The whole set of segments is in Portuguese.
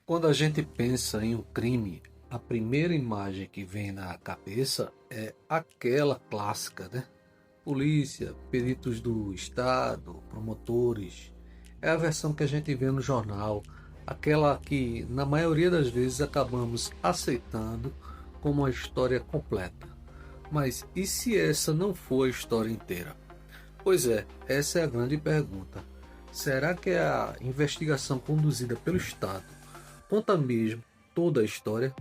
Quando a gente pensa em um crime, a primeira imagem que vem na cabeça é aquela clássica, né? Polícia, peritos do Estado, promotores. É a versão que a gente vê no jornal, aquela que, na maioria das vezes, acabamos aceitando como a história completa. Mas e se essa não for a história inteira? Pois é, essa é a grande pergunta. Será que a investigação conduzida pelo Estado conta mesmo toda a história?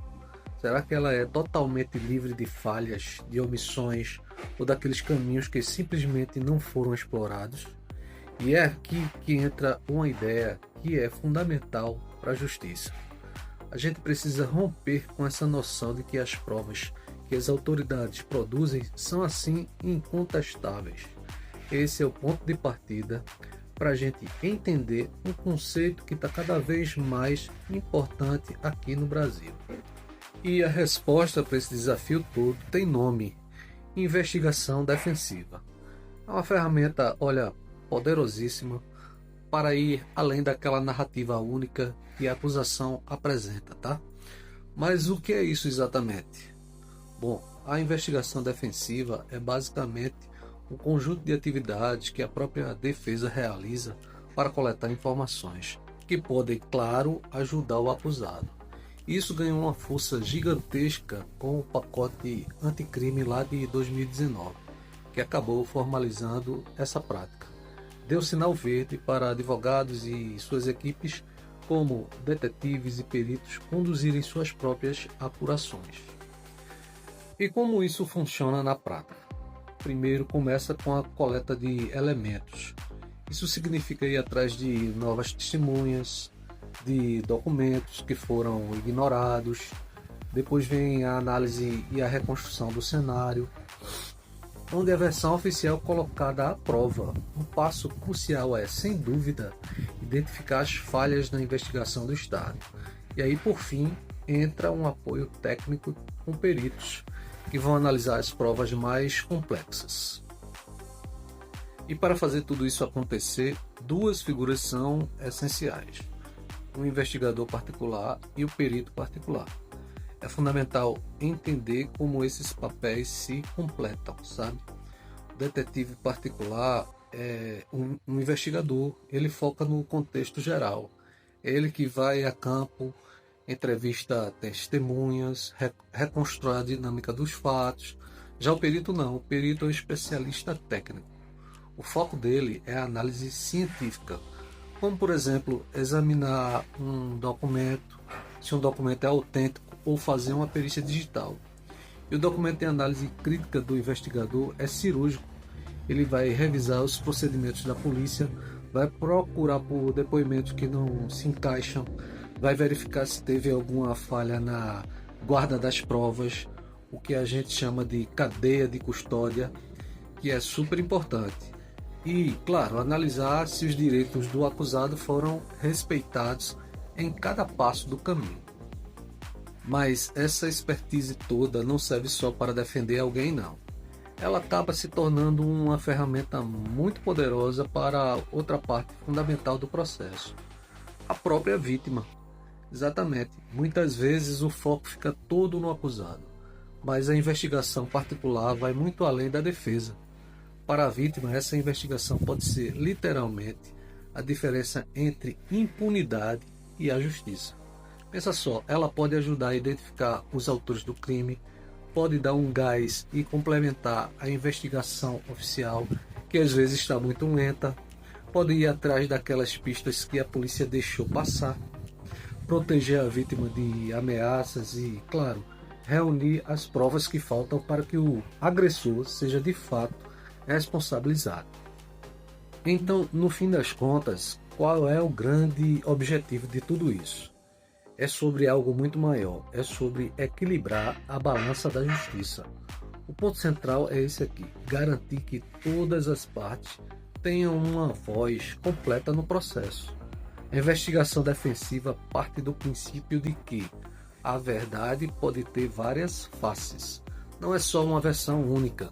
Será que ela é totalmente livre de falhas, de omissões ou daqueles caminhos que simplesmente não foram explorados? E é aqui que entra uma ideia que é fundamental para a justiça. A gente precisa romper com essa noção de que as provas que as autoridades produzem são assim incontestáveis. Esse é o ponto de partida para a gente entender um conceito que está cada vez mais importante aqui no Brasil. E a resposta para esse desafio todo tem nome: investigação defensiva. É uma ferramenta, olha, poderosíssima para ir além daquela narrativa única que a acusação apresenta, tá? Mas o que é isso exatamente? Bom, a investigação defensiva é basicamente um conjunto de atividades que a própria defesa realiza para coletar informações, que podem, claro, ajudar o acusado. Isso ganhou uma força gigantesca com o pacote anticrime lá de 2019, que acabou formalizando essa prática. Deu sinal verde para advogados e suas equipes, como detetives e peritos, conduzirem suas próprias apurações. E como isso funciona na prática? Primeiro começa com a coleta de elementos. Isso significa ir atrás de novas testemunhas, de documentos que foram ignorados. Depois vem a análise e a reconstrução do cenário, onde a versão oficial colocada à prova. Um passo crucial é, sem dúvida, identificar as falhas na investigação do Estado. E aí, por fim, entra um apoio técnico com peritos, que vão analisar as provas mais complexas. E para fazer tudo isso acontecer, duas figuras são essenciais: o investigador particular e o perito particular. É fundamental entender como esses papéis se completam, sabe? O detetive particular é um investigador, ele foca no contexto geral. É ele que vai a campo, entrevista testemunhas, reconstrói a dinâmica dos fatos. Já o perito não, o perito é um especialista técnico. O foco dele é a análise científica, como por exemplo, examinar um documento, se um documento é autêntico, ou fazer uma perícia digital. E o documento de análise crítica do investigador é cirúrgico. Ele vai revisar os procedimentos da polícia, vai procurar por depoimentos que não se encaixam, vai verificar se teve alguma falha na guarda das provas, o que a gente chama de cadeia de custódia, que é super importante. E, claro, analisar se os direitos do acusado foram respeitados em cada passo do caminho. Mas essa expertise toda não serve só para defender alguém, não. Ela acaba se tornando uma ferramenta muito poderosa para outra parte fundamental do processo: a própria vítima. Exatamente. Muitas vezes o foco fica todo no acusado, mas a investigação particular vai muito além da defesa. Para a vítima, essa investigação pode ser literalmente a diferença entre impunidade e a justiça. Pensa só, ela pode ajudar a identificar os autores do crime, pode dar um gás e complementar a investigação oficial, que às vezes está muito lenta, pode ir atrás daquelas pistas que a polícia deixou passar, proteger a vítima de ameaças e, claro, reunir as provas que faltam para que o agressor seja de fato responsabilizado. Então, no fim das contas, qual é o grande objetivo de tudo isso? É sobre algo muito maior, é sobre equilibrar a balança da justiça. O ponto central é esse aqui: garantir que todas as partes tenham uma voz completa no processo. A investigação defensiva parte do princípio de que a verdade pode ter várias faces, não é só uma versão única.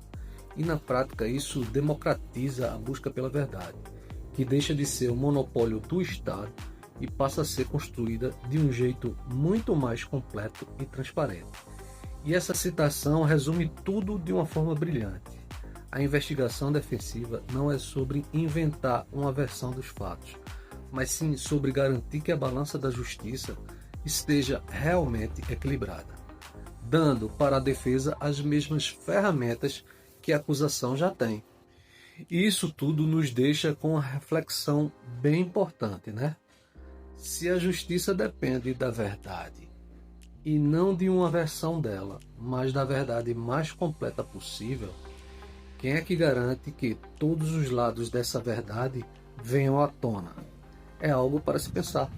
E na prática isso democratiza a busca pela verdade, que deixa de ser um monopólio do Estado e passa a ser construída de um jeito muito mais completo e transparente. E essa citação resume tudo de uma forma brilhante. A investigação defensiva não é sobre inventar uma versão dos fatos, mas sim sobre garantir que a balança da justiça esteja realmente equilibrada, dando para a defesa as mesmas ferramentas que a acusação já tem. E isso tudo nos deixa com uma reflexão bem importante, né? Se a justiça depende da verdade, e não de uma versão dela, mas da verdade mais completa possível, quem é que garante que todos os lados dessa verdade venham à tona? É algo para se pensar.